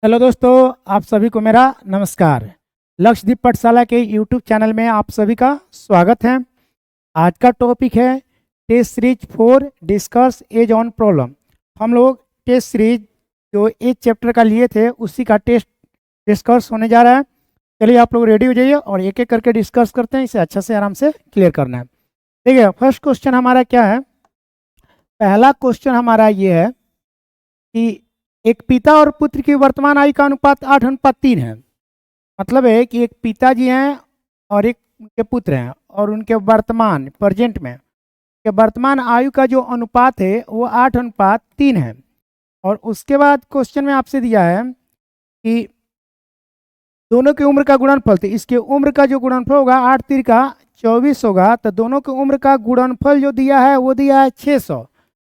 Hello दोस्तों, आप सभी को मेरा नमस्कार। लक्षदीप पाठशाला के यूट्यूब चैनल में आप सभी का स्वागत है। आज का टॉपिक है test series 4 discuss age on problem. हम लोग टेस्ट सीरीज जो एज चैप्टर का लिए थे उसी का टेस्ट डिस्कस होने जा रहा है। चलिए आप लोग रेडी हो जाइए और एक एक करके डिस्कस करते हैं। इसे अच्छा से आराम से क्लियर करना है। देखिए, फर्स्ट क्वेश्चन हमारा क्या है। पहला क्वेश्चन हमारा ये है कि एक पिता और पुत्र की वर्तमान आयु का अनुपात 8:3 है। मतलब है कि एक पिताजी हैं और एक उनके पुत्र हैं और उनके वर्तमान प्रेजेंट में के वर्तमान आयु का जो अनुपात है वो 8:3 है। और उसके बाद क्वेश्चन में आपसे दिया है कि दोनों की उम्र का गुणनफल, तो इसके उम्र का जो गुणनफल होगा 8 3 का 24 होगा। तो दोनों की उम्र का गुणनफल जो दिया है वो दिया है 600।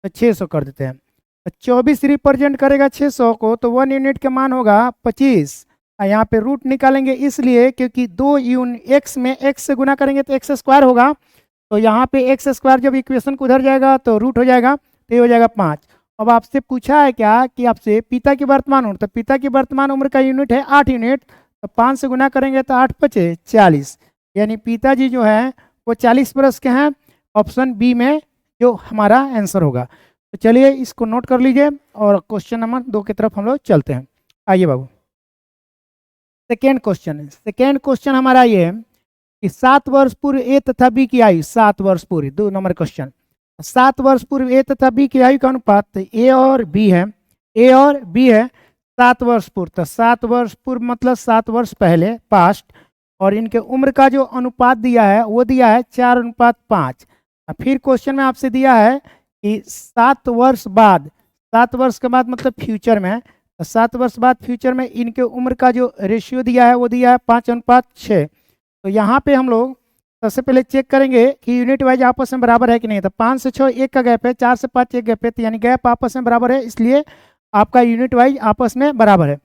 तो 600 कर देते हैं। तो 24 रिप्रेजेंट करेगा 600 को, तो 1 यूनिट का मान होगा 25। यहाँ पे रूट निकालेंगे इसलिए क्योंकि दो एक्स में एक्स से गुना करेंगे तो एक्स स्क्वायर होगा। तो यहाँ पे एक्स स्क्वायर जब इक्वेशन को उधर जाएगा तो रूट हो जाएगा, तो ये हो जाएगा 5। अब आपसे पूछा है क्या कि आपसे पिता की वर्तमान उम्र, तो पिता की वर्तमान उम्र का यूनिट है 8 यूनिट। तो 5 से गुना करेंगे तो 8 5 40, यानी पिताजी जो है वो 40 बरस के हैं। ऑप्शन बी में जो हमारा आंसर होगा। तो चलिए इसको नोट कर लीजिए और क्वेश्चन नंबर 2 की तरफ हम लोग चलते हैं। आइए बाबू, सेकेंड क्वेश्चन हमारा ये है कि 7 वर्ष पूर्व ए तथा बी की आयु, 7 वर्ष पूर्व 2 नंबर क्वेश्चन। 7 वर्ष पूर्व ए तथा बी की आयु का अनुपात ए और बी है। ए और बी है 7 वर्ष पूर्व। तो 7 वर्ष पूर्व मतलब 7 वर्ष पहले, पास्ट। और इनके उम्र का जो अनुपात दिया है वो दिया है 4:5। फिर क्वेश्चन में आपसे दिया है कि 7 वर्ष बाद, 7 वर्ष के बाद मतलब फ्यूचर में, तो 7 वर्ष बाद फ्यूचर में इनके उम्र का जो रेशियो दिया है वो दिया है 5:6। तो यहाँ पे हम लोग सबसे पहले चेक करेंगे कि यूनिट वाइज आपस में बराबर है कि नहीं। तो 5 से 6 एक का गैप है, 4 से 5 एक गैप है, तो यानी गैप आपस में बराबर है, इसलिए आपका यूनिट वाइज आपस में बराबर है।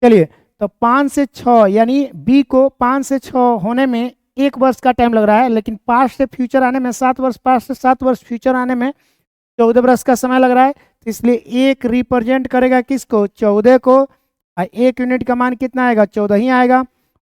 चलिए, तो 5 से 6 यानी बी को 5 से 6 होने में 1 वर्ष का टाइम लग रहा है, लेकिन पास्ट से फ्यूचर आने में 7 वर्ष, पास्ट से 7 वर्ष फ्यूचर आने में 14 वर्ष का समय लग रहा है। तो इसलिए एक रिप्रेजेंट करेगा किसको, 14 को। और 1 यूनिट का मान कितना आएगा, 14 ही आएगा।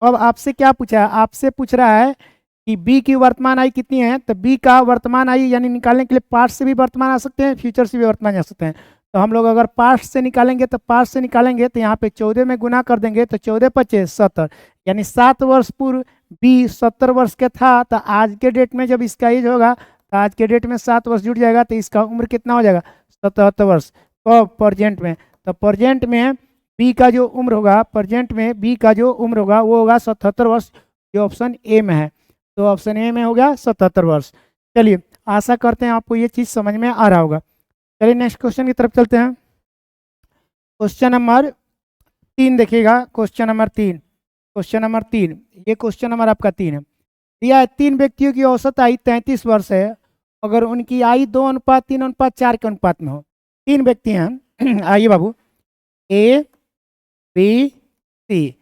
अब आपसे क्या पूछा है, आपसे पूछ रहा है कि बी की वर्तमान आयु कितनी है। तो बी का वर्तमान आयु यानी निकालने के लिए पास्ट से भी वर्तमान आ सकते हैं, फ्यूचर से भी वर्तमान आ सकते हैं। तो हम लोग अगर पास्ट से निकालेंगे तो पास्ट से निकालेंगे तो यहाँ पे 14 में गुना कर देंगे तो 14 5 70, यानी 7 वर्ष पूर्व बी 70 वर्ष के था। तो आज के डेट में जब इसका एज होगा तो आज के डेट में 7 वर्ष जुड़ जाएगा, तो इसका उम्र कितना हो जाएगा, 77 वर्ष। तो प्रेजेंट में, तो प्रेजेंट में बी का जो उम्र होगा, प्रेजेंट में बी का जो उम्र होगा वो होगा 77 वर्ष, जो ऑप्शन ए में है। तो ऑप्शन ए में हो गया 77 वर्ष। चलिए, आशा करते हैं आपको ये चीज़ समझ में आ रहा होगा। चलिए नेक्स्ट क्वेश्चन की तरफ चलते हैं। क्वेश्चन नंबर 3 देखिएगा। क्वेश्चन नंबर तीन, ये क्वेश्चन नंबर आपका 3 है। दिया है 3 व्यक्तियों की औसत आयु 33 वर्ष है, अगर उनकी आयु 2:3:4 के अनुपात में हो। 3 व्यक्ति हैं आइए बाबू, ए बी सी।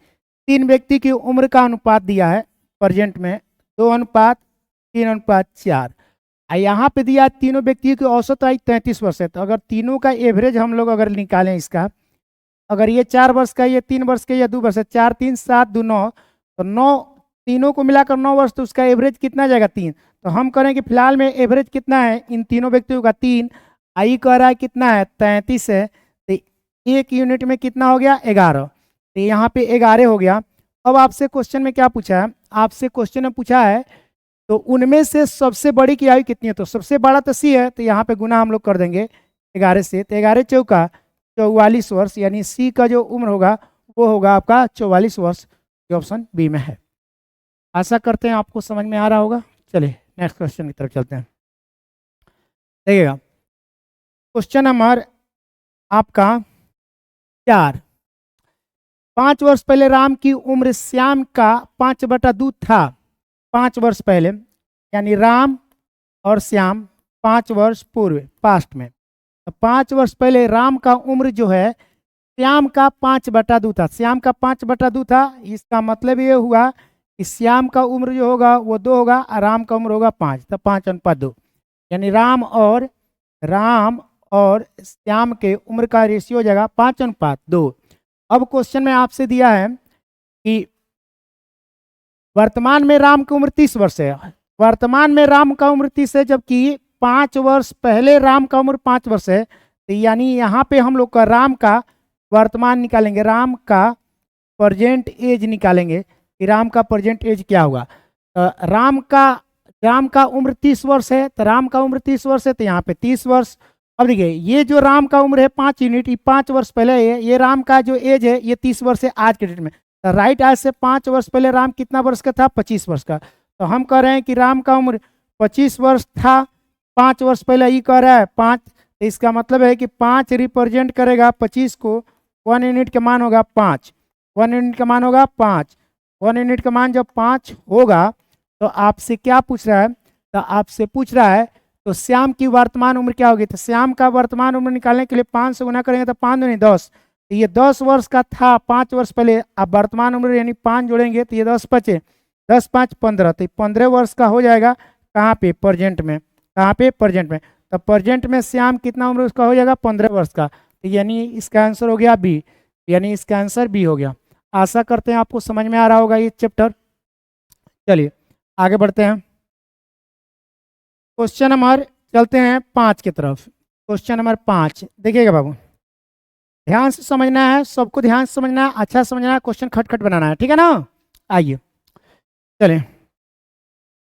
3 व्यक्ति की उम्र का अनुपात दिया है प्रेजेंट में 2:3:4। यहाँ पे दिया तीनों व्यक्तियों की औसत आयु 33 वर्ष है। तो अगर तीनों का एवरेज हम लोग अगर निकालें इसका, अगर ये 4 वर्ष का, ये 3 वर्ष का, या 2 वर्ष है, 4 3 7 2 9, तो 9 तीनों को मिलाकर 9 वर्ष, तो उसका एवरेज कितना जाएगा 3। तो हम करें कि फिलहाल में एवरेज कितना है इन तीनों व्यक्तियों का 3, आई कह रहा है कितना है 33 है। तो 1 यूनिट में कितना हो गया 11, तो यहाँ पे 11 हो गया। अब आपसे क्वेश्चन में क्या पूछा है, आपसे क्वेश्चन में पूछा है तो उनमें से सबसे बड़ी की आयु कितनी है। तो सबसे बड़ा तो सी है, तो यहाँ पे गुना हम लोग कर देंगे 11 से। तो 11 चौका 44 वर्ष, यानी सी का जो उम्र होगा वो होगा आपका 44 वर्ष, जो ऑप्शन बी में है। आशा करते हैं आपको समझ में आ रहा होगा। चलिए नेक्स्ट क्वेश्चन की तरफ चलते हैं। देखिएगा, क्वेश्चन नंबर आपका 4। 5 वर्ष पहले राम की उम्र श्याम का 5/2 था। 5 वर्ष पहले, यानी राम और श्याम 5 वर्ष पूर्व पास्ट में। तो 5 वर्ष पहले राम का उम्र जो है श्याम का 5/2 था। श्याम का 5/2 था, इसका मतलब ये हुआ कि श्याम का उम्र जो होगा वो 2 होगा और राम का उम्र होगा 5। तो 5:2, यानी राम और श्याम के उम्र का रेशियो हो जाएगा 5:2। अब क्वेश्चन में आपसे दिया है कि वर्तमान में राम की उम्र 30 वर्ष है। वर्तमान में राम का उम्र 30 है, जबकि 5 वर्ष पहले राम का उम्र 5 वर्ष है। तो यानी यहाँ पे हम लोग का राम का वर्तमान निकालेंगे, राम का प्रेजेंट एज निकालेंगे कि राम का प्रेजेंट एज क्या होगा। राम का उम्र 30 वर्ष है, तो राम का उम्र 30 वर्ष है, तो यहाँ पे 30 वर्ष। अब देखिए ये जो राम का उम्र है 5 यूनिट, ये 5 वर्ष पहले है, ये राम का जो एज है ये 30 वर्ष है आज के डेट में। तो राइट आज से 5 वर्ष पहले राम कितना वर्ष का था? 25 वर्ष का। तो हम कह रहे हैं कि राम का उम्र 25 वर्ष था 5 वर्ष पहले, ये कह रहा है 5। तो इसका मतलब है कि 5 रिप्रेजेंट करेगा 25 को। 1 यूनिट का मान होगा 5, 1 यूनिट का मान होगा 5। 1 यूनिट का मान जब 5 होगा तो आपसे क्या पूछ रहा है? तो आपसे पूछ रहा है तो श्याम की वर्तमान उम्र क्या होगी? तो श्याम का वर्तमान उम्र निकालने के लिए 5 से गुना करेंगे तो 5 दूनी 10। तो ये 10 वर्ष का था 5 वर्ष पहले। अब वर्तमान उम्र यानी 5 जोड़ेंगे तो ये 10 बचे, 10 5 15, तो 15 वर्ष का हो जाएगा। कहाँ पे? प्रेजेंट में। कहाँ पे? प्रेजेंट में। तो प्रेजेंट में श्याम कितना उम्र उसका हो जाएगा? 15 वर्ष का। तो यानी इसका आंसर हो गया बी, यानी इसका आंसर बी हो गया। आशा करते हैं आपको समझ में आ रहा होगा ये चैप्टर। चलिए आगे बढ़ते हैं। क्वेश्चन नंबर चलते हैं 5 की तरफ। क्वेश्चन नंबर 5 देखिएगा बाबू, ध्यान से समझना है, सबको ध्यान से समझना है, अच्छा समझना है, क्वेश्चन खटखट बनाना है, ठीक है ना। आइए चलें।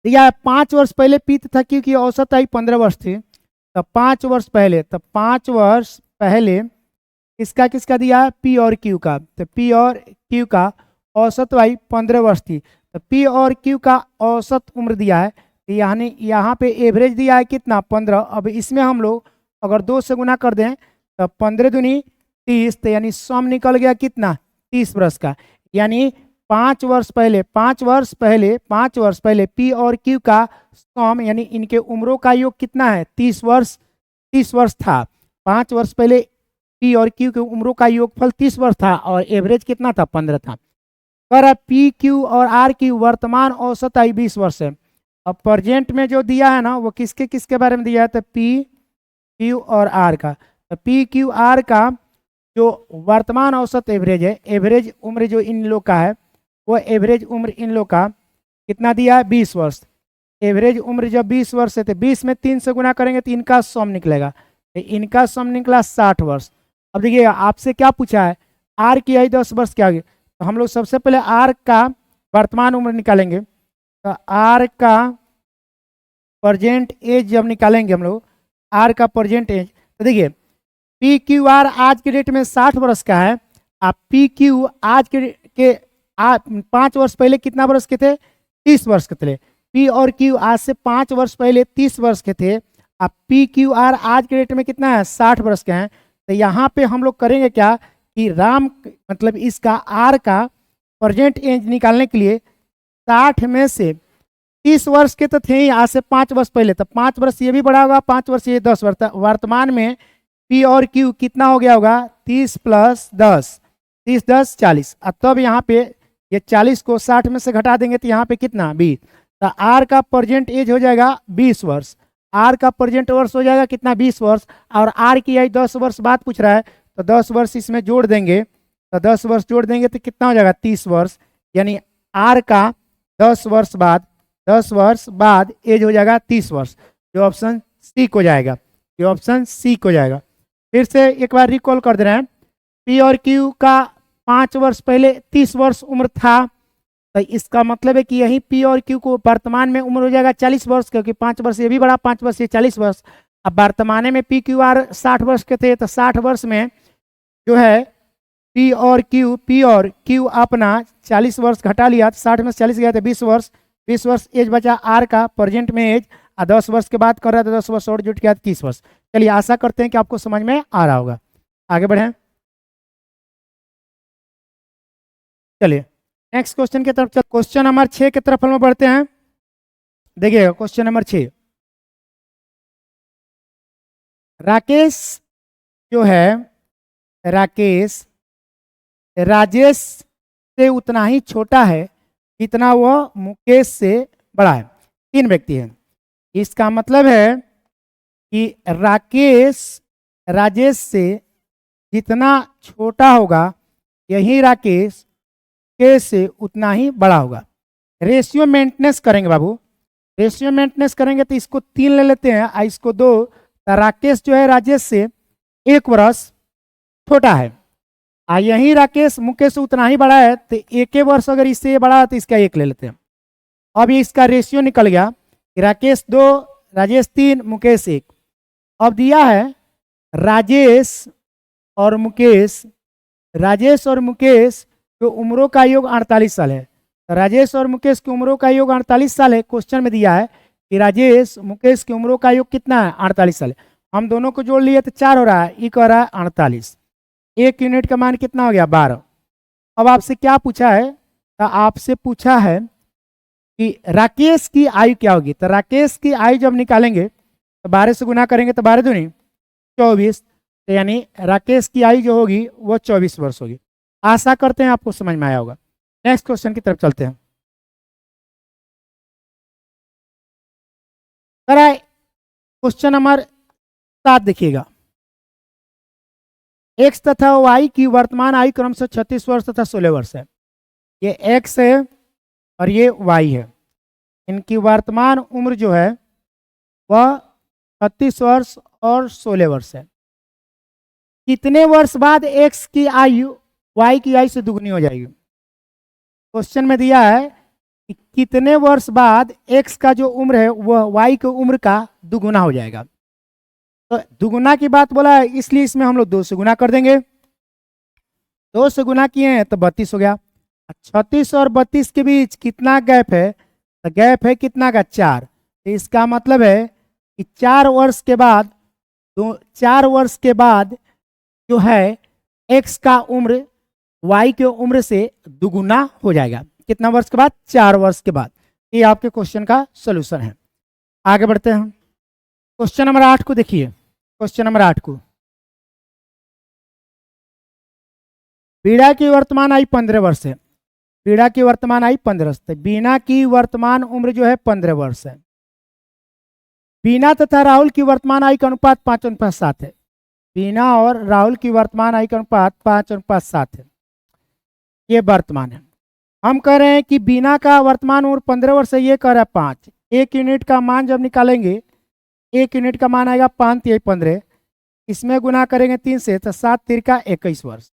यह 5 वर्ष पहले पी था क्योंकि औसत आई 15 वर्ष थी। तो 5 वर्ष पहले, तो 5 वर्ष पहले किसका किसका दिया है? पी और क्यू का। तो पी और क्यू का औसत आई 15 वर्ष थी। तो पी और क्यू का औसत उम्र दिया है, यानी यहाँ पे एवरेज दिया है कितना? 15। अब इसमें हम लोग अगर 2 से गुना कर दें तो 15 दूनी 30, तो यानी सम निकल गया कितना? 30 वर्ष का। यानी 5 वर्ष पहले, 5 वर्ष पहले, 5 वर्ष पहले पी और क्यू का सम यानी इनके उम्रों का योग कितना है? 30 वर्ष। 30 वर्ष था 5 वर्ष पहले, पी और क्यू के उम्रों का योगफल 30 वर्ष था और एवरेज कितना था? 15 था। पर पी क्यू और आर की वर्तमान औसत आई 20 वर्ष है। अब प्रेजेंट में जो दिया है ना वो किसके किसके बारे में दिया है? तो पी क्यू और आर का। तो पी क्यू आर का जो वर्तमान औसत एवरेज है, एवरेज उम्र जो इन लोग का है, वो एवरेज उम्र इन लोग का कितना दिया है? 20 वर्ष। एवरेज उम्र जब 20 वर्ष है तो 20 में 3 से गुना करेंगे तो इनका सम निकलेगा। तो इनका सम निकला 60 वर्ष। अब देखिए आपसे क्या पूछा है? आर की आई 10 वर्ष क्या होगी? तो हम लोग सबसे पहले आर का वर्तमान उम्र निकालेंगे। तो आर का प्रेजेंट एज जब निकालेंगे हम लोग, आर का प्रेजेंट एज, तो देखिए पी क्यू आर आज के डेट में 60 वर्ष का है। आप पी क्यू आज के 5 वर्ष पहले कितना वर्ष के थे? 30 वर्ष के थे। पी और क्यू आज से 5 वर्ष पहले 30 वर्ष के थे। अब पी क्यू आर आज के डेट में कितना है? 60 वर्ष के हैं। तो यहाँ पे हम लोग करेंगे क्या कि राम मतलब इसका आर का प्रेजेंट एज निकालने के लिए 60 में से 30 वर्ष के तो थे ही आज से 5 वर्ष पहले, तो 5 वर्ष ये भी बढ़ा होगा, 5 वर्ष ये 10 वर्ष। वर्तमान में पी और क्यू कितना हो गया होगा? 30 + 10, 30 10 40। अब तब यहाँ पे ये 40 को 60 में से घटा देंगे तो यहाँ पे कितना? 20। तो आर का प्रेजेंट एज हो जाएगा 20 वर्ष। आर का प्रेजेंट वर्ष हो जाएगा कितना? 20 वर्ष। और आर की आई 10 वर्ष बाद पूछ रहा है तो 10 वर्ष इसमें जोड़ देंगे। तो 10 वर्ष जोड़ देंगे तो कितना हो जाएगा? 30 वर्ष। यानी आर का 10 वर्ष बाद, 10 वर्ष बाद एज हो जाएगा 30 वर्ष, जो ऑप्शन सी को जाएगा, जो ऑप्शन सी को जाएगा। फिर से एक बार रिकॉल कर दे रहे हैं। पी और क्यू का 5 वर्ष पहले 30 वर्ष उम्र था, तो इसका मतलब है कि यही पी और क्यू को वर्तमान में उम्र हो जाएगा 40 वर्ष, क्योंकि 5 वर्ष ये भी बड़ा, 5 वर्ष ये 40 वर्ष। अब वर्तमान में पी क्यू आर 60 वर्ष के थे, तो 60 वर्ष में जो है पी और क्यू अपना 40 वर्ष घटा लिया, तो 60 में 40 गया तो 20 वर्ष। 20 वर्ष एज बचा आर का प्रेजेंट में एज, 10 वर्ष के बाद कर रहा था 10 वर्ष और जुट गया 30 वर्ष। चलिए आशा करते हैं कि आपको समझ में आ रहा होगा। आगे बढ़ें। चलिए नेक्स्ट क्वेश्चन की तरफ, क्वेश्चन नंबर 6 की तरफ हम बढ़ते हैं। देखिएगा क्वेश्चन नंबर 6, राकेश जो है, राकेश राजेश से उतना ही छोटा है जितना वह मुकेश से बड़ा है। 3 व्यक्ति हैं। इसका मतलब है कि राकेश राजेश से जितना छोटा होगा यही राकेश के से उतना ही बड़ा होगा। रेशियो मेंटेनेंस करेंगे बाबू, रेशियो मेंटेनेंस करेंगे तो इसको 3 ले लेते हैं और इसको 2, तो राकेश जो है राजेश से 1 वर्ष छोटा है। यही राकेश मुकेश से उतना ही बड़ा है, तो 1 वर्ष अगर इससे बड़ा है तो इसका 1 ले लेते हैं। अब ये इसका रेशियो निकल गया कि राकेश 2, राजेश 3, मुकेश 1। अब दिया है राजेश और मुकेश, राजेश और मुकेश की उम्रों का योग 48 साल है। तो राजेश और मुकेश की उम्रों का योग 48 साल है। क्वेश्चन में दिया है कि राजेश मुकेश की उम्रों का योग कितना है, 48 साल है। हम दोनों को जोड़ लिए तो 4 हो रहा है, ये कह रहा है 48। 1 यूनिट का मान कितना हो गया, 12। अब आपसे क्या पूछा है, तो आपसे पूछा है कि राकेश की आयु क्या होगी। तो राकेश की आयु जब निकालेंगे तो 12 से गुना करेंगे तो 12 दूनी 24, तो यानी राकेश की आयु जो होगी वो 24 वर्ष होगी। आशा करते हैं आपको समझ में आया होगा। नेक्स्ट क्वेश्चन की तरफ चलते हैं। क्वेश्चन नंबर 7 देखिएगा। एक्स तथा वाई की वर्तमान आयु क्रमशः 36 वर्ष तथा 16 वर्ष है। ये एक्स है और ये वाई है। इनकी वर्तमान उम्र जो है वह 36 वर्ष और 16 वर्ष है। कितने वर्ष बाद एक्स की आयु वाई की आयु से दुगनी हो जाएगी। क्वेश्चन में दिया है कि कितने वर्ष बाद एक्स का जो उम्र है वह वाई की उम्र का दुगुना हो जाएगा। तो दुगुना की बात बोला है, इसलिए इसमें हम लोग 2 से गुना कर देंगे। 2 से गुना किए हैं तो 32 हो गया। 36 और 32 के बीच कितना गैप है, तो गैप है कितना का, 4। तो इसका मतलब है कि 4 वर्ष के बाद 4 वर्ष के बाद जो है एक्स का उम्र वाई के उम्र से दुगुना हो जाएगा। कितना वर्ष के बाद, 4 वर्ष के बाद। ये आपके क्वेश्चन का सलूशन है। आगे बढ़ते हैं। क्वेश्चन नंबर 8 को देखिए। क्वेश्चन नंबर 8 को, बीना की वर्तमान आयु 15 वर्ष है। बीना की वर्तमान आयु 15 वर्ष है। बीना की वर्तमान उम्र जो है 15 वर्ष है। बीना तथा राहुल की वर्तमान आयु का अनुपात 5:7 है। बीना और राहुल की वर्तमान आयु का अनुपात 5:7 है। ये वर्तमान है। हम कह रहे हैं कि बीना का वर्तमान उम्र 15 वर्ष है, ये कह रहा है 5। 1 यूनिट का मान जब निकालेंगे, 1 यूनिट का मान आएगा 5 × 15, इसमें गुना करेंगे 3 से तो 7 × 3 = 21 वर्ष।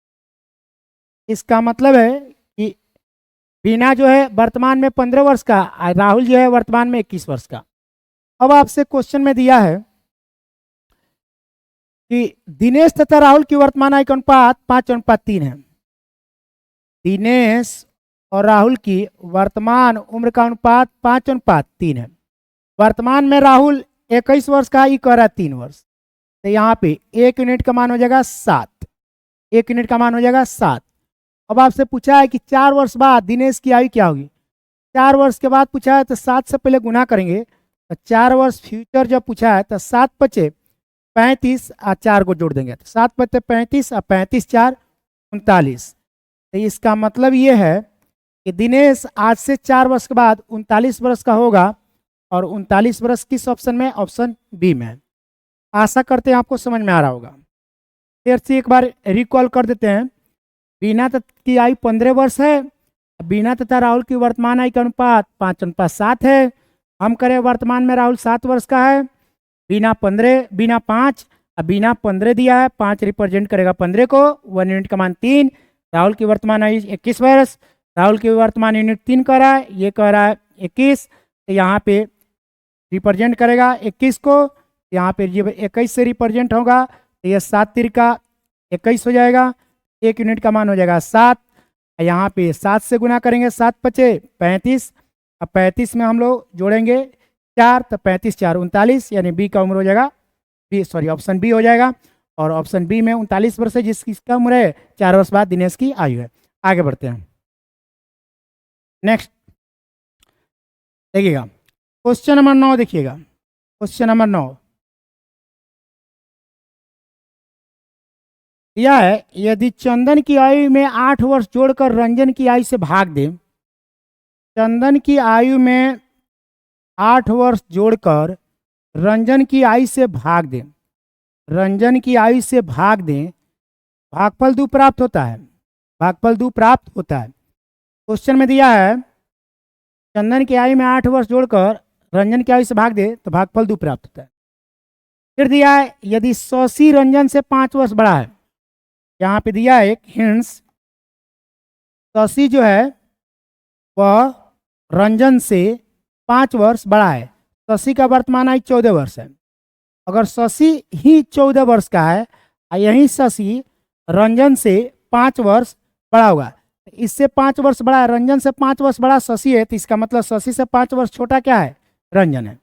इसका मतलब है कि बीना जो है वर्तमान में 15 वर्ष का, राहुल जो है वर्तमान में 21 वर्ष का। अब आपसे क्वेश्चन में दिया है कि दिनेश तथा राहुल की वर्तमान आयु का अनुपात 5:3 है। दिनेश और राहुल की वर्तमान उम्र का अनुपात 5:3 है। वर्तमान में राहुल 21 वर्ष का, ये कह रहा है 3 वर्ष। तो यहाँ पे 1 यूनिट का मान हो जाएगा 7। 1 यूनिट का मान हो जाएगा 7। अब आपसे पूछा है कि 4 वर्ष बाद दिनेश की आयु क्या होगी। 4 वर्ष के बाद पूछा है तो 7 से पहले गुना करेंगे। तो 4 वर्ष फ्यूचर जब पूछा है तो 7 × 5 = 35 और 4 को जोड़ देंगे तो 7 × 5 = 35 और 35 × 4 = 39। तो इसका मतलब ये है कि दिनेश आज से 4 वर्ष के बाद 39 वर्ष का होगा। और 39 वर्ष किस ऑप्शन में, ऑप्शन बी में। आशा करते हैं आपको समझ में आ रहा होगा। फिर से एक बार रिकॉल कर देते हैं। बीना की आयु 15 वर्ष है। बीना तथा राहुल की वर्तमान आयु का अनुपात 5:7 है। हम करें वर्तमान में राहुल 7 वर्ष का है, बीना 15, बीना 5, अब बीना 15 दिया है, 5 रिप्रेजेंट करेगा 15 को। 1 यूनिट का मान 3। राहुल की वर्तमान आयु 21 वर्ष। राहुल की वर्तमान यूनिट 3 कह रहा है, ये कह रहा है 21। तो यहाँ पे रिप्रेजेंट करेगा 21 को। यहाँ पे ये 21 से रिप्रेजेंट होगा तो ये 7 × 3 = 21 हो जाएगा। 1 यूनिट का मान हो जाएगा 7। यहाँ पे 7 से गुना करेंगे, 7 × 5 = 35। अब 35 में हम लोग जोड़ेंगे 4 तो 35 × 4 = 39, यानी बी का उम्र हो जाएगा, ऑप्शन बी हो जाएगा। और ऑप्शन बी में 39 वर्ष है जिसकी उम्र है। 4 वर्ष बाद दिनेश की आयु है। आगे बढ़ते हैं। नेक्स्ट देखिएगा, क्वेश्चन नंबर 9 देखिएगा। क्वेश्चन नंबर 9 यह है, यदि चंदन की आयु में 8 वर्ष जोड़कर रंजन की आयु से भाग दें। चंदन की आयु में 8 वर्ष जोड़कर रंजन की आयु से भाग दें। रंजन की आयु से भाग दें, भागफल 2 प्राप्त होता है। भागफल 2 प्राप्त होता है। क्वेश्चन में दिया है चंदन की आयु में 8 वर्ष जोड़कर रंजन की आयु से भाग दे तो भागफल 2 प्राप्त होता है। फिर दिया है यदि शशि रंजन से 5 वर्ष बड़ा है, यहाँ पे दिया है एक हिंट्स, शशि जो है वह रंजन से 5 वर्ष बड़ा है। शशि का वर्तमान आयु 14 वर्ष है। अगर शशि ही 14 वर्ष का है और यही शशि रंजन से 5 वर्ष बड़ा होगा, इससे 5 वर्ष बड़ा है, रंजन से 5 वर्ष बड़ा शशि है, तो इसका मतलब शशि से 5 वर्ष छोटा क्या है, रंजन है।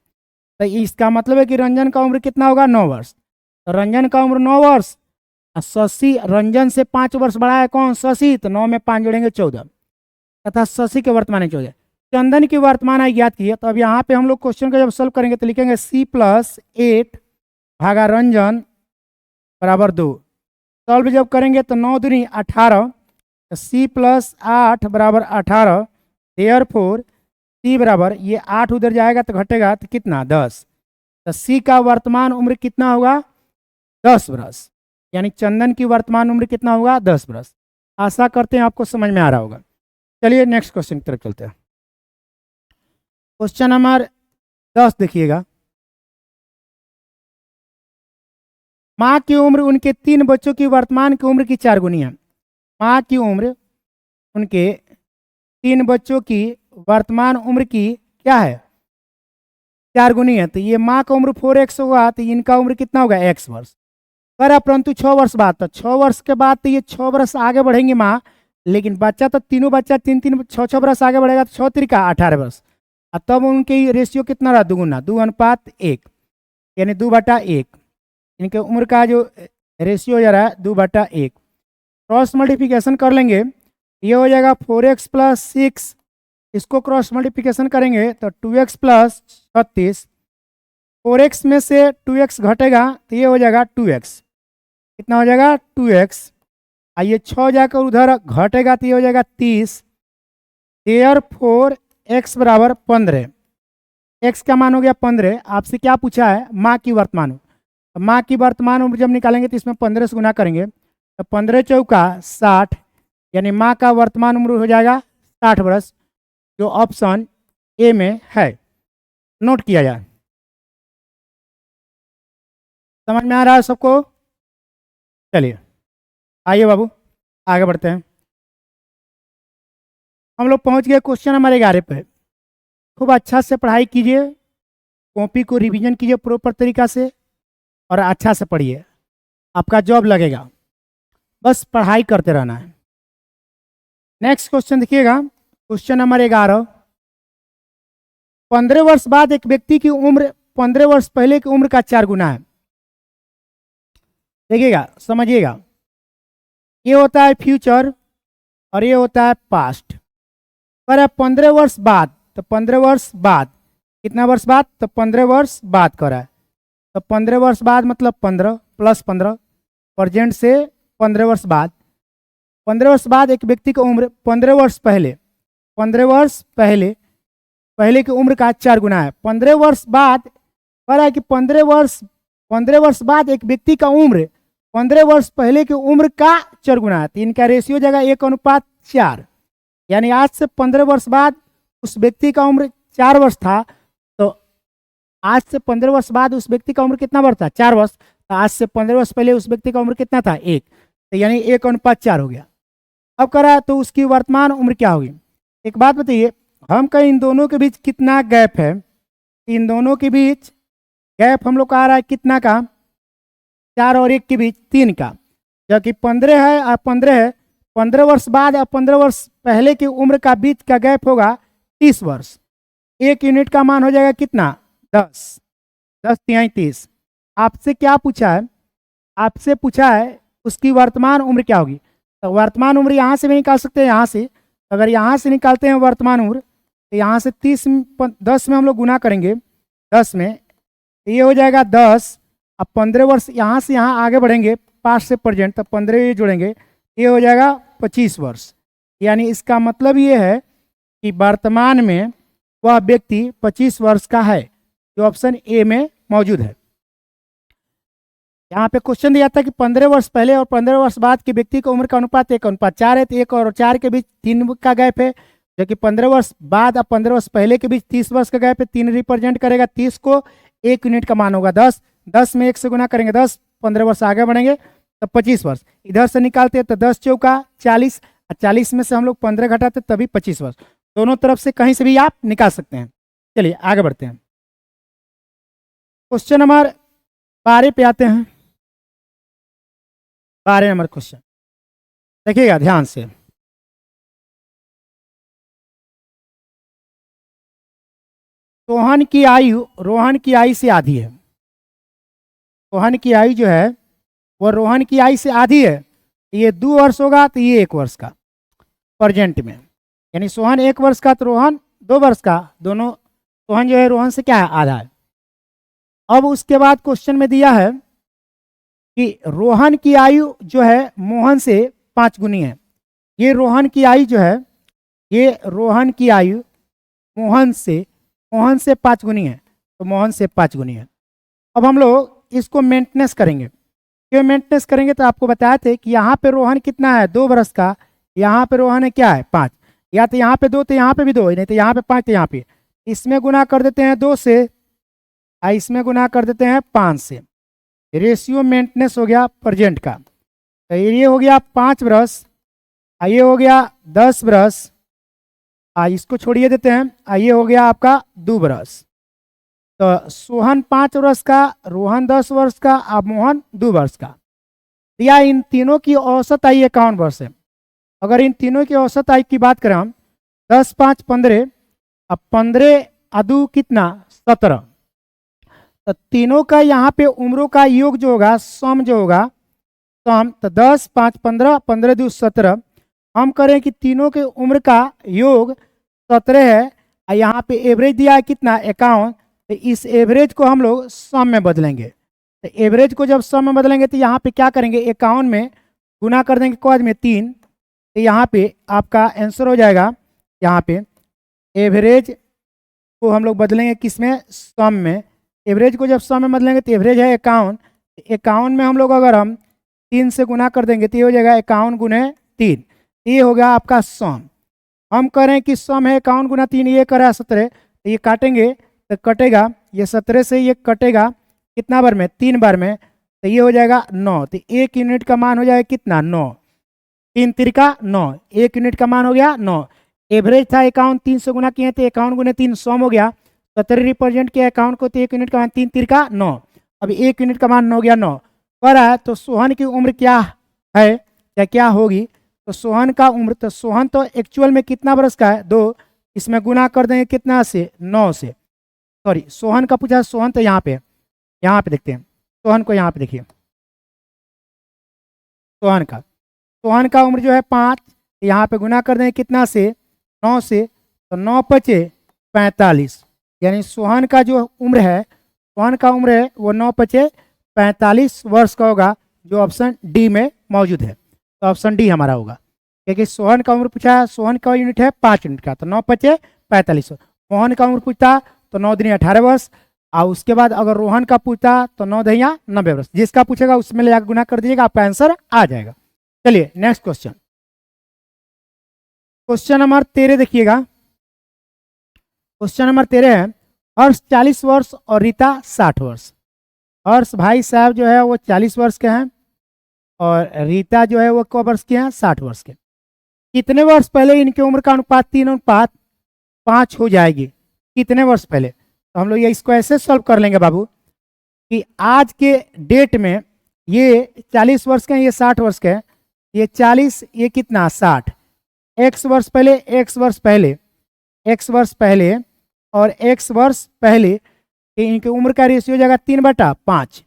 तो इसका मतलब है कि रंजन का उम्र कितना होगा, 9 वर्ष। तो रंजन का उम्र 9 वर्ष, शशि रंजन से 5 वर्ष बड़ा है कौन, शशि, तो 9 में 5 जोड़ेंगे 14, तथा शशि के वर्तमान है 14। चंदन की वर्तमान आयु ज्ञात की है। तो अब यहाँ पे हम लोग क्वेश्चन को जब सॉल्व करेंगे तो लिखेंगे C+8 भागा रंजन बराबर 2। सॉल्व जब करेंगे तो 9 दूनी 18, तो C+8 बराबर 18। देयरफॉर C बराबर, ये 8 उधर जाएगा तो घटेगा तो कितना, 10। तो C का वर्तमान उम्र कितना होगा, 10 वर्ष। यानी चंदन की वर्तमान उम्र कितना होगा, 10 वर्ष। आशा करते हैं आपको समझ में आ रहा होगा। चलिए नेक्स्ट क्वेश्चन की तरफ चलते हैं। क्वेश्चन नंबर 10 देखिएगा। माँ की उम्र उनके 3 बच्चों की वर्तमान की उम्र की 4 गुनी है। माँ की उम्र उनके 3 बच्चों की वर्तमान उम्र की क्या है, 4 गुनी है। तो ये माँ का उम्र 4x होगा, तो इनका उम्र कितना होगा, x वर्ष। पर परंतु 6 वर्ष बाद, तो 6 वर्ष के बाद तो ये 6 वर्ष आगे बढ़ेंगे माँ, लेकिन बच्चा तो तीनों बच्चा 3 6 वर्ष आगे बढ़ेगा, तो 6 3 का 18 वर्ष। और तब उनकी रेशियो कितना रहा, 2 गुना, 2:1, यानी 2/1। इनके उम्र का जो रेशियो जा रहा है 2/1। क्रॉस मल्टीप्लिकेशन कर लेंगे, ये हो जाएगा 4x + 6, इसको क्रॉस मल्टीप्लिकेशन करेंगे तो 2x + 36। 4x में से 2x घटेगा तो ये हो जाएगा 2x, कितना हो जाएगा, 2x। ये 6 जाकर उधर घटेगा तो ये हो जाएगा 30। देयरफॉर x बराबर 15। x का मान हो गया 15। आपसे क्या पूछा है, माँ की वर्तमान उम्र। तो माँ की वर्तमान उम्र जब निकालेंगे तो इसमें 15 से गुना करेंगे, तो 15 चौका 60, यानी माँ का वर्तमान उम्र हो जाएगा 60 वर्ष, जो ऑप्शन ए में है। नोट किया जाए। समझ में आ रहा है सबको। चलिए आइए बाबू आगे बढ़ते हैं। हम लोग पहुंच गए क्वेश्चन नंबर 11 पे। खूब अच्छा से पढ़ाई कीजिए, कॉपी को रिवीजन कीजिए प्रॉपर तरीका से और अच्छा से पढ़िए, आपका जॉब लगेगा। बस पढ़ाई करते रहना है। नेक्स्ट क्वेश्चन देखिएगा, क्वेश्चन नंबर 11। 15 वर्ष बाद एक व्यक्ति की उम्र 15 वर्ष पहले की उम्र का 4 गुना है। देखिएगा समझिएगा, ये होता है फ्यूचर और ये होता है पास्ट। पर 15 वर्ष बाद, तो 15 वर्ष बाद, कितना वर्ष बाद, तो 15 वर्ष बाद कर रहा है। तो 15 वर्ष बाद मतलब 15 + 15, प्रेजेंट से 15 वर्ष बाद। 15 वर्ष बाद एक व्यक्ति की उम्र 15 वर्ष पहले, 15 वर्ष पहले की उम्र का 4 गुना है। 15 वर्ष बाद कह रहा है कि 15 वर्ष बाद एक व्यक्ति का उम्र 15 वर्ष पहले की उम्र का 4 गुना है। तो इनका रेशियो जाएगा 1:4, यानी आज से 15 वर्ष बाद उस व्यक्ति का उम्र 4 वर्ष था, तो आज से 15 वर्ष बाद उस व्यक्ति का उम्र कितना वर्ष था, 4 वर्ष। तो आज से 15 वर्ष पहले उस व्यक्ति का उम्र कितना था, 1, तो यानी 1:4 हो गया। अब करा तो उसकी वर्तमान उम्र क्या होगी। एक बात बताइए, हम कहीं इन दोनों के बीच कितना गैप है, इन दोनों के बीच गैप हम लोग का आ रहा है कितना का, 4 और 1 के बीच 3 का, जबकि 15 है और 15 है। 15 वर्ष बाद और 15 वर्ष पहले की उम्र का बीच का गैप होगा 30 वर्ष। 1 यूनिट का मान हो जाएगा कितना, 10, 10 × 30। आपसे क्या पूछा है, आपसे पूछा है उसकी वर्तमान उम्र क्या होगी। तो वर्तमान उम्र यहाँ से भी निकाल सकते हैं, यहाँ से अगर यहाँ से निकालते हैं वर्तमान उम्र, तो यहाँ से 10 में हम लोग गुना करेंगे, 10 में, तो ये हो जाएगा 10। अब 15 वर्ष यहाँ से यहाँ आगे बढ़ेंगे, 5 से प्रेजेंट, तो 15 ये जोड़ेंगे, ये हो जाएगा 25 वर्ष। यानी इसका मतलब ये है कि वर्तमान में वह व्यक्ति 25 वर्ष का है, जो ऑप्शन ए में मौजूद है। यहाँ पे क्वेश्चन दिया था कि 15 वर्ष पहले और 15 वर्ष बाद के व्यक्ति की उम्र का अनुपात 1:4 है, तो 1 और 4 के बीच 3 का गैप है, जो कि 15 वर्ष बाद और 15 वर्ष पहले के बीच 30 वर्ष का गैप है। 3 रिप्रेजेंट करेगा 30 को, 1 यूनिट का मान होगा 10, 10 में 1 से गुना करेंगे 10, 15 वर्ष आगे बढ़ेंगे तो 25 वर्ष, इधर से निकालते हैं तो 10 चौका 40, 40 में से हम लोग 15 घटाते तभी 25 वर्ष। दोनों तरफ से कहीं से भी आप निकाल सकते हैं। चलिए आगे बढ़ते हैं, क्वेश्चन नंबर 12 पे आते हैं। 12 नंबर क्वेश्चन देखिएगा ध्यान से। रोहन की आयु से आधी है। रोहन की आयु जो है वो रोहन की आयु से आधी है। ये 2 वर्ष होगा तो ये 1 वर्ष का प्रेजेंट में, यानी सोहन 1 वर्ष का तो रोहन 2 वर्ष का, दोनों सोहन जो है रोहन से क्या है, आधा है। अब उसके बाद क्वेश्चन में दिया है कि रोहन की आयु जो है मोहन से 5 गुनी है। ये रोहन की आयु जो है, ये रोहन की आयु मोहन से 5 गुनी है, तो मोहन से 5 गुनी है। अब हम लोग इसको मेंटेनेंस करेंगे। क्यों मेंटेनेंस करेंगे, तो आपको बताए थे कि यहाँ पे रोहन कितना है 2 वर्ष का, यहाँ पे रोहन है क्या है 5, या तो यहाँ पे 2 तो यहाँ पे भी 2, नहीं तो यहाँ पे 5 तो यहाँ पे, इसमें गुना कर देते हैं 2 से, इसमें गुना कर देते हैं 5 से। रेशियो मेंटेनेंस हो गया प्रेजेंट का। तो ये हो गया 5 बरस, ये हो गया 10 बरस, इसको छोड़िए देते हैं, ये हो गया आपका 2 बरस। तो सोहन 5 वर्ष का, रोहन 10 वर्ष का, अब मोहन 2 वर्ष का। या इन तीनों की औसत आयु 51 वर्ष है। अगर इन तीनों की औसत आयु की बात करें हम, 10 5 15, अब 15 अदू कितना 17, तो तीनों का यहाँ पे उम्रों का योग जो होगा, सम जो होगा, सम, तो 10 5 15, 15 2 17। हम करें कि तीनों के उम्र का योग 17 है, और यहाँ पे एवरेज दिया है कितना 51, तो इस एवरेज को हम लोग सम में बदलेंगे। तो एवरेज को जब सम में बदलेंगे तो यहाँ पे क्या करेंगे, 51 में गुना कर देंगे कॉज में 3, तो यहाँ पे आपका आंसर हो जाएगा, यहाँ पे एवरेज को हम लोग बदलेंगे किस में, सम में। एवरेज को जब सम में बदलेंगे तो एवरेज है 51, 51 में हम लोग अगर हम 3 से गुना कर देंगे तो ये हो जाएगा 51 गुने 3, ये हो गया आपका सम। हम करें कि सम है 51 गुना 3, ये करा 17, तो ये काटेंगे तो कटेगा, ये 17 से ये कटेगा कितना बार में, 3 बार में, तो ये हो जाएगा 9, तो 1 यूनिट का मान हो जाएगा कितना 9, 3 तिरका 9, 1 यूनिट का मान हो गया 9। एवरेज था 51, 3 से गुना किए तो 51 गुने 3 सम हो गया, 17 रिप्रेजेंट किया 51 को, तो 1 यूनिट का मान 3 तिरका 9, अब 1 यूनिट का मान हो गया 9 पर है। तो सोहन की उम्र क्या है या क्या होगी, तो सोहन का उम्र, तो सोहन तो एक्चुअल में कितना बरस का है 2, इसमें गुना कर देंगे कितना से 9 से, सॉरी सोहन का पूछा, सोहन तो यहाँ पे देखते हैं, सोहन को यहाँ पे देखिए, सोहन का उम्र जो है 5, यहाँ पे गुना कर देंगे कितना से 9 से, तो 9 पचे 45, यानी सोहन का जो उम्र है, सोहन का उम्र है वो 9 पचे 45 वर्ष का होगा, जो ऑप्शन डी में मौजूद है। तो ऑप्शन डी हमारा होगा, क्योंकि सोहन का उम्र पूछा है, सोहन का यूनिट है 5 यूनिट का, तो 9 पचे 45। मोहन का उम्र पूछता तो 9 दूनी 18 वर्ष, और उसके बाद अगर रोहन का पूछता तो 9 दहिया 90 वर्ष, जिसका पूछेगा उसमें ले जाकर गुना कर दीजिएगा, आपका आंसर आ जाएगा। चलिए नेक्स्ट क्वेश्चन, क्वेश्चन नंबर 13 देखिएगा। क्वेश्चन नंबर 13 है, हर्ष 40 वर्ष और रीता 60 वर्ष। हर्ष भाई साहब जो है वो 40 वर्ष के हैं और रीता जो है वो कब वर्ष के हैं, 60 वर्ष के। कितने वर्ष पहले इनके उम्र का अनुपात 3:5 हो जाएगी, कितने वर्ष पहले। तो हम लोग ये इसको ऐसे सॉल्व कर लेंगे बाबू कि आज के डेट में ये 40 वर्ष के हैं, ये 60 वर्ष के हैं, ये 40 ये कितना 60, x वर्ष पहले, x वर्ष पहले, x वर्ष पहले और x वर्ष पहले, इनके उम्र का रेशियो हो जाएगा 3/5।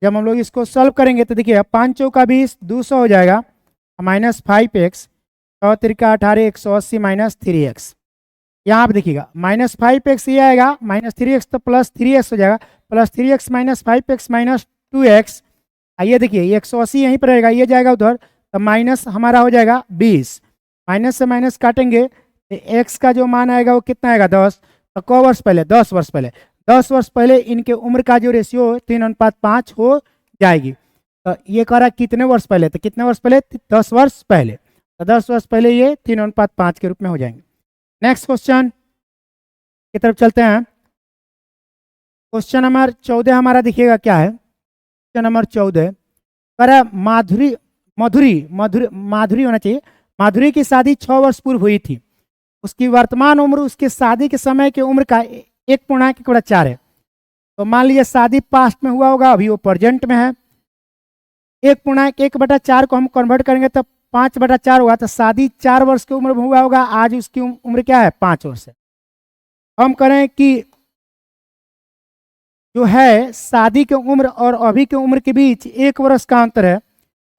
जब हम लोग इसको सॉल्व करेंगे तो देखिए 5 चौका 20, 200 हो जाएगा, -5x, 6 तिरका 18, 180 माइनस 3x। यहाँ पे देखिएगा -5x ये आएगा, -3x तो +3x हो जाएगा, +3x -5x -2x। आइए देखिए ये 180 यहीं पर रहेगा, ये जाएगा उधर, तो माइनस हमारा हो जाएगा 20, माइनस से माइनस काटेंगे तो x का जो मान आएगा वो कितना आएगा 10। तो क वर्ष पहले, 10 वर्ष पहले, 10 वर्ष पहले इनके उम्र का जो रेशियो 3:5 हो जाएगी। तो ये कह रहा है कितने वर्ष पहले, तो कितने वर्ष पहले, 10 वर्ष पहले। तो 10 वर्ष पहले ये 3:5 के रूप में हो जाएंगे। नेक्स्ट क्वेश्चन की तरफ चलते हैं। क्वेश्चन नंबर 14 हमारा देखिएगा क्या है। क्वेश्चन नंबर 14 कह रहा है माधुरी मधुरी मधुरी माधुरी होना चाहिए। माधुरी की शादी 6 वर्ष पूर्व हुई थी। उसकी वर्तमान उम्र उसके शादी के समय की उम्र का 1.4 है। तो मान लीजिए शादी पास्ट में हुआ होगा, अभी वो प्रेजेंट में है। 1.1/4 को हम कन्वर्ट करेंगे तो 5/4 होगा। तो शादी 4 वर्ष की उम्र में हुआ होगा, आज उसकी उम्र क्या है, 5 वर्ष है। हम करें कि जो है शादी की उम्र और अभी की उम्र के बीच 1 वर्ष का अंतर है।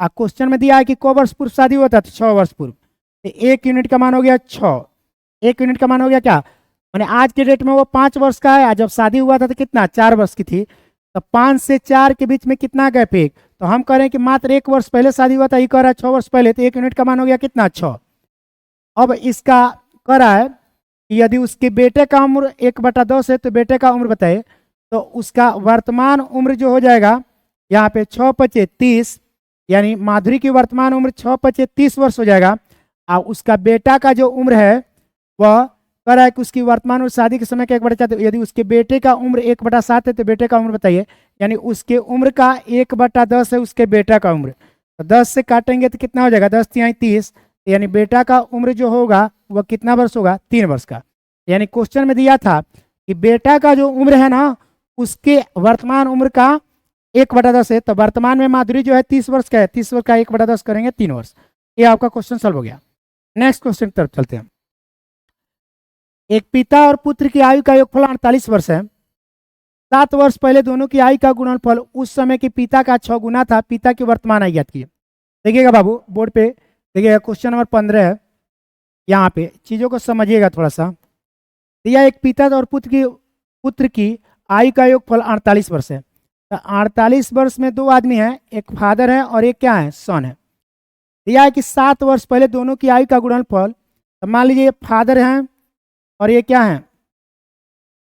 क्वेश्चन में दिया है कि क वर्ष पूर्व शादी हुआ था, तो 6 वर्ष पूर्व। तो 1 यूनिट का मान हो गया 6। 1 यूनिट का मान हो गया क्या, मैंने आज के डेट में वो 5 वर्ष का है, जब शादी हुआ था तो कितना 4 वर्ष की थी। तो 5 से 4 के बीच में कितना गैप, 1। तो हम कह रहे हैं कि मात्र 1 वर्ष पहले शादी हुआ था, ये कह रहा है 6 वर्ष पहले। तो 1 यूनिट का मान हो गया कितना, 6। अब इसका कह रहा है कि यदि उसके बेटे का उम्र 1/10 है तो बेटे का उम्र बताइए। तो उसका वर्तमान उम्र जो हो जाएगा यहाँ पे 6×5 = 30, यानी माधुरी की वर्तमान उम्र 6×5 = 30 वर्ष हो जाएगा। और उसका बेटा का जो उम्र है वह कह रहा है कि उसकी वर्तमान उम्र शादी के समय का 1/4। यदि उसके बेटे का उम्र 1/7 है तो बेटे का उम्र बताइए। यानी उसके उम्र का 1/10 है उसके बेटा का उम्र। तो 10 से काटेंगे तो कितना हो जाएगा, 10 × 30। यानी बेटा का उम्र जो होगा वह कितना वर्ष होगा, 3 वर्ष का। यानी क्वेश्चन में दिया था कि बेटा का जो उम्र है ना उसके वर्तमान उम्र का 1/10 है। तो वर्तमान में माधुरी जो है 30 वर्ष का है, 30 वर्ष का 1/10 करेंगे 3 वर्ष। ये आपका क्वेश्चन सॉल्व हो गया। नेक्स्ट क्वेश्चन की तरफ चलते हैं। एक पिता और पुत्र की आयु का योगफल 48 वर्ष है। 7 वर्ष पहले दोनों की आयु का गुणनफल उस समय के पिता का 6 गुना था। पिता की वर्तमान आयु ज्ञात कीजिए। देखिएगा बाबू बोर्ड पे देखिएगा, क्वेश्चन नंबर 15 है। यहाँ पे चीजों को समझिएगा थोड़ा सा। दिया एक पिता और पुत्र की आयु का योगफल 48 वर्ष है। तो 48 वर्ष में 2 आदमी हैं, एक फादर है और एक क्या है, सन है। दिया है कि 7 वर्ष पहले दोनों की आयु का गुणनफल। तो मान लीजिए ये फादर हैं और ये क्या है,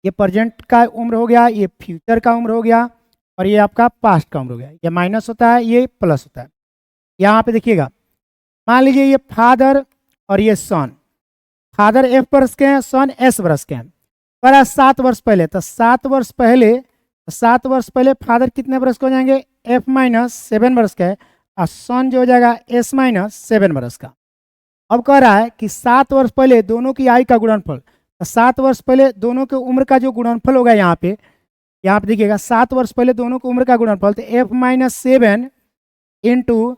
ये प्रेजेंट का उम्र हो गया, ये फ्यूचर का उम्र हो गया और ये आपका पास्ट का उम्र हो गया। ये माइनस होता है, ये प्लस होता है। यहाँ पे देखिएगा, मान लीजिए ये फादर और ये सन। फादर F वर्ष के हैं, सन S वर्ष के हैं। पर 7 वर्ष पहले, तो 7 वर्ष पहले फादर कितने वर्ष के हो जाएंगे, F-7 वर्ष का है। और सन जो हो जाएगा S-7 वर्ष का। अब कह रहा है कि 7 वर्ष पहले दोनों की आयु का गुणनफल। तो 7 वर्ष पहले दोनों की उम्र का जो गुणनफल होगा यहाँ पे देखिएगा, 7 वर्ष पहले दोनों की उम्र का गुणनफल। तो F-7 ×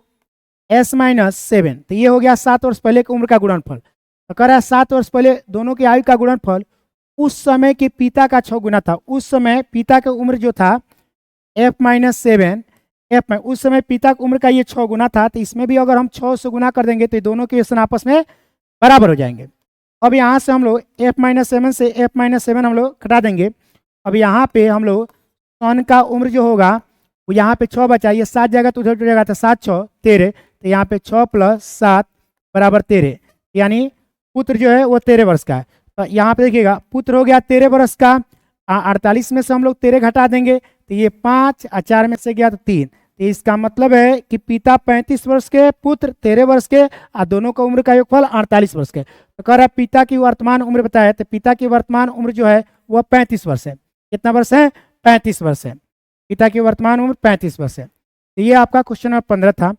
S-7, तो ये हो गया 7 वर्ष पहले की उम्र का गुणनफल। तो कह रहा है 7 वर्ष पहले दोनों की आयु का गुणनफल उस समय के पिता का 6 गुना था। उस समय पिता की उम्र जो था F-7, उस समय पिता की उम्र का ये 6 गुना था। तो इसमें भी अगर हम 6 से गुना कर देंगे तो दोनों के आपस में बराबर हो जाएंगे। अब यहाँ से हम लोग F-7 से F-7 हम लोग घटा देंगे। अब यहाँ पे हम लोग सन का उम्र जो होगा वो यहाँ पे 6 बचा, ये 7 जाएगा तो उधर जुड़ जाएगा। तो 7 × 6 = 13। तो यहाँ पे 6 + 7 = 13, यानी पुत्र जो है वो 13 वर्ष का है। तो यहाँ पे देखिएगा पुत्र हो गया 13 वर्ष का। 48 में से हम लोग 13 घटा देंगे तो ये 5 और 4 में से गया तो 3। तो इसका मतलब है कि पिता 35 वर्ष के, पुत्र 13 वर्ष के और दोनों का उम्र का योगफल 48 वर्ष के। तो कह रहा है पिता की वर्तमान उम्र बताया। तो पिता की वर्तमान उम्र जो है वह 35 वर्ष है। कितना वर्ष है, 35 वर्ष है। पिता की वर्तमान उम्र 35 वर्ष है। तो ये आपका क्वेश्चन नंबर 15 था।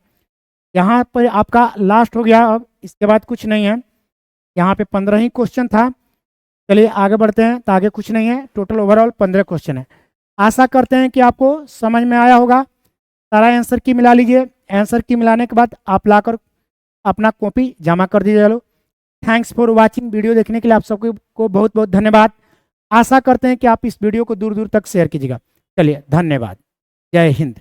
यहाँ पर आपका लास्ट हो गया। अब इसके बाद कुछ नहीं है, यहाँ पे 15 ही क्वेश्चन था। चलिए आगे बढ़ते हैं। तो आगे कुछ नहीं है, टोटल ओवरऑल 15 क्वेश्चन है। आशा करते हैं कि आपको समझ में आया होगा। सारा आंसर की मिला लीजिए। आंसर की मिलाने के बाद आप लाकर अपना कॉपी जमा कर दीजिए। चलो, थैंक्स फॉर वाचिंग। वीडियो देखने के लिए आप सबको बहुत बहुत धन्यवाद। आशा करते हैं कि आप इस वीडियो को दूर दूर तक शेयर कीजिएगा। चलिए धन्यवाद। जय हिंद।